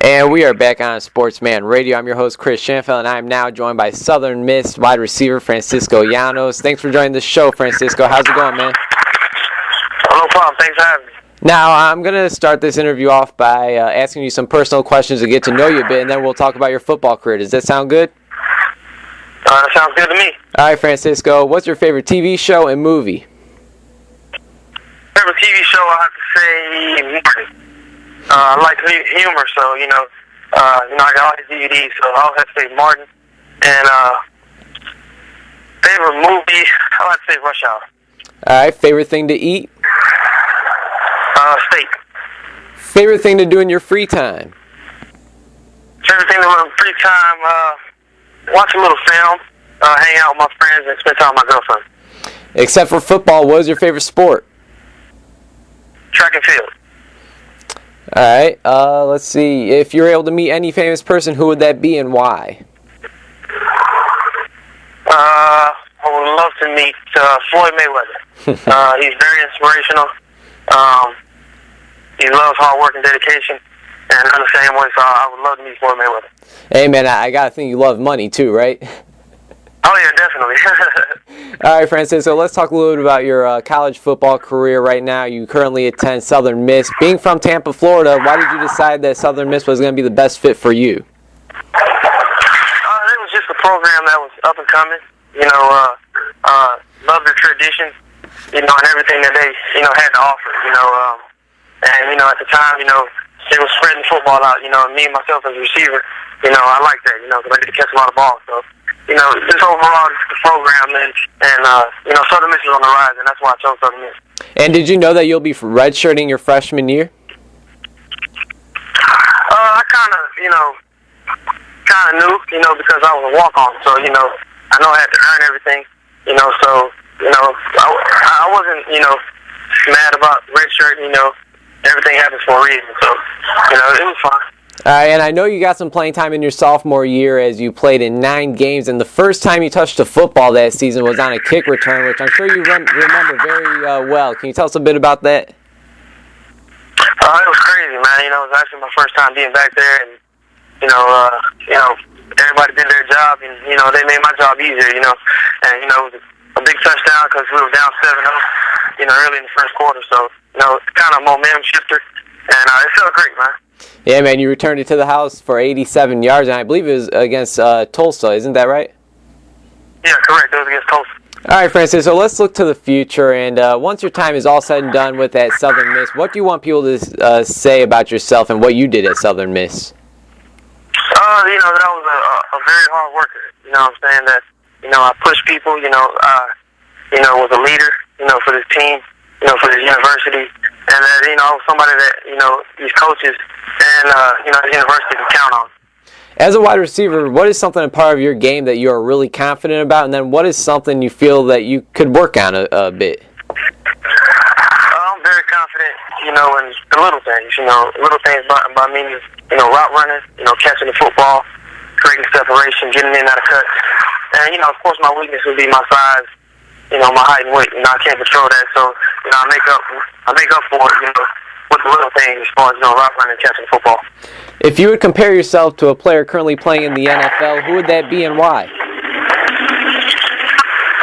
And we are back on Sportsman Radio. I'm your host, Chris Schanfeld, and I'm now joined by Southern Miss wide receiver Francisco Llanos. Thanks for joining the show, Francisco. How's it going, man? No problem. Thanks for having me. Now, I'm going to start this interview off by asking you some personal questions to get to know you a bit, and then we'll talk about your football career. Does that sound good? That sounds good to me. All right, Francisco, what's your favorite TV show and movie? Favorite TV show, I have to say Martin. I like humor, so, I got all his DVDs, so I'll have to say Martin. And favorite movie, I'll have to say Rush Hour. All right, favorite thing to eat? Steak. Favorite thing to do in your free time? Favorite thing to do in free time, watch a little film, hang out with my friends, and spend time with my girlfriend. Except for football, what is your favorite sport? Track and field. All right, let's see. If you're able to meet any famous person, who would that be and why? I would love to meet Floyd Mayweather. He's very inspirational. He loves hard work and dedication, and I'm the same way, so I would love to meet Floyd Mayweather. Hey, man, I got to think you love money too, right? Oh, yeah, definitely. All right, Francisco, let's talk a little bit about your college football career right now. You currently attend Southern Miss. Being from Tampa, Florida, why did you decide that Southern Miss was going to be the best fit for you? It was just a program that was up and coming. Love the tradition, and everything that they, had to offer, and, at the time, they were spreading football out, and me and myself as a receiver, I like that, because I get to catch a lot of balls, so. Just overall, the program, and Southern Miss is on the rise, and that's why I chose Southern Miss. And did you know that you'll be redshirting your freshman year? I kind of knew, because I was a walk-on, so, I know I had to earn everything, so, I wasn't, mad about redshirting, everything happens for a reason, so, it was fine. And I know you got some playing time in your sophomore year as you played in 9 games, and the first time you touched a football that season was on a kick return, which I'm sure you remember very well. Can you tell us a bit about that? It was crazy, man. It was actually my first time being back there, and, everybody did their job, and, they made my job easier, and, it was a big touchdown because we were down 7-0, early in the first quarter, so, kind of a momentum shifter, and it felt great, man. Yeah, man, you returned it to the house for 87 yards, and I believe it was against Tulsa, isn't that right? Yeah, correct. It was against Tulsa. All right, Francis, so let's look to the future, and once your time is all said and done with that Southern Miss, what do you want people to say about yourself and what you did at Southern Miss? That I was a very hard worker, what I'm saying, that, I pushed people, was a leader, for this team, for this university, and that, I was somebody that, these coaches and, the university can count on. As a wide receiver, what is something a part of your game that you are really confident about, and then what is something you feel that you could work on a bit? I'm very confident, in the little things, little things by meaning, route running, catching the football, creating separation, getting in and out of cuts. And, of course, my weakness would be my size, my height and weight. I can't control that, so, I make up for it, with the little things as far as, route running and catching the football. If you would compare yourself to a player currently playing in the NFL, who would that be and why?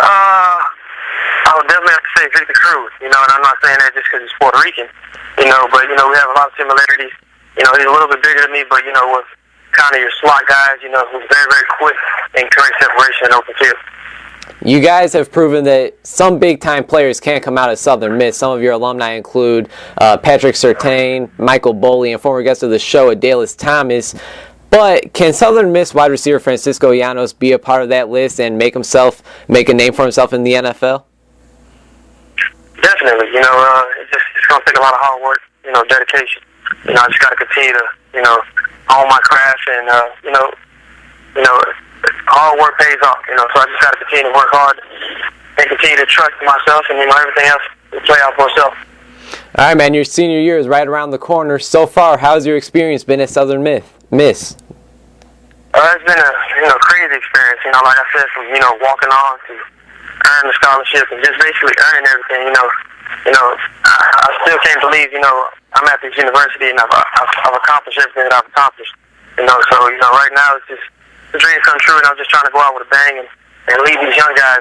I would definitely have to say Victor Cruz, and I'm not saying that just because he's Puerto Rican, but, we have a lot of similarities. He's a little bit bigger than me, but, with kind of your slot guys, who's very, very quick and create separation in open field. You guys have proven that some big-time players can come out of Southern Miss. Some of your alumni include Patrick Surtain, Michael Boley, and former guest of the show, Adalis Thomas. But can Southern Miss wide receiver Francisco Llanos be a part of that list and make a name for himself in the NFL? Definitely. It's going to take a lot of hard work, dedication. I just got to continue to, hone my craft and, hard work pays off, so I just got to continue to work hard and continue to trust myself, and, everything else will play out for itself. All right, man, your senior year is right around the corner. So far, how's your experience been at Southern Miss? It's been a crazy experience, like I said, from, walking on to earning the scholarship and just basically earning everything, I still can't believe, I'm at this university and I've accomplished everything that I've accomplished. You know, so right now it's just the dream come true, and I'm just trying to go out with a bang and lead these young guys,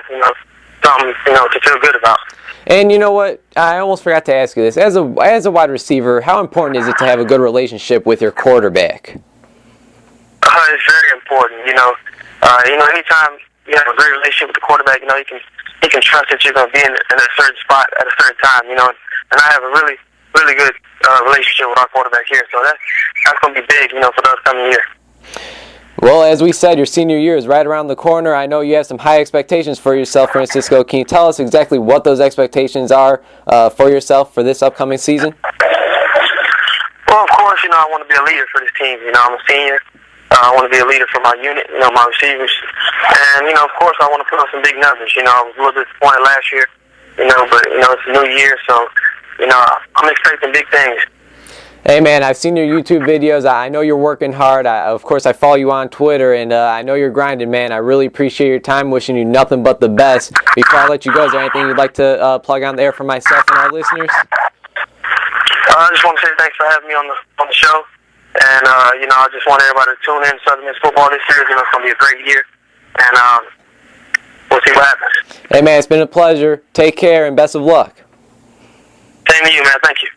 something to feel good about. And you know what? I almost forgot to ask you this. As a wide receiver, how important is it to have a good relationship with your quarterback? It's very important. Anytime you have a great relationship with the quarterback, he can trust that you're going to be in a certain spot at a certain time. And I have a really, really good relationship with our quarterback here. So that's going to be big, for the upcoming year. Well, as we said, your senior year is right around the corner. I know you have some high expectations for yourself, Francisco. Can you tell us exactly what those expectations are for yourself for this upcoming season? Well, of course, I want to be a leader for this team. I'm a senior. I want to be a leader for my unit, my receivers. And, of course, I want to put up some big numbers. I was a little disappointed last year, but, it's a new year. So, I'm expecting big things. Hey, man, I've seen your YouTube videos. I know you're working hard. Of course, I follow you on Twitter, and I know you're grinding, man. I really appreciate your time. Wishing you nothing but the best. Before I let you go, is there anything you'd like to plug on the air for myself and our listeners? I just want to say thanks for having me on the show. And, I just want everybody to tune in to Southern Miss football this year. It's going to be a great year. And we'll see what happens. Hey, man, it's been a pleasure. Take care and best of luck. Same to you, man. Thank you.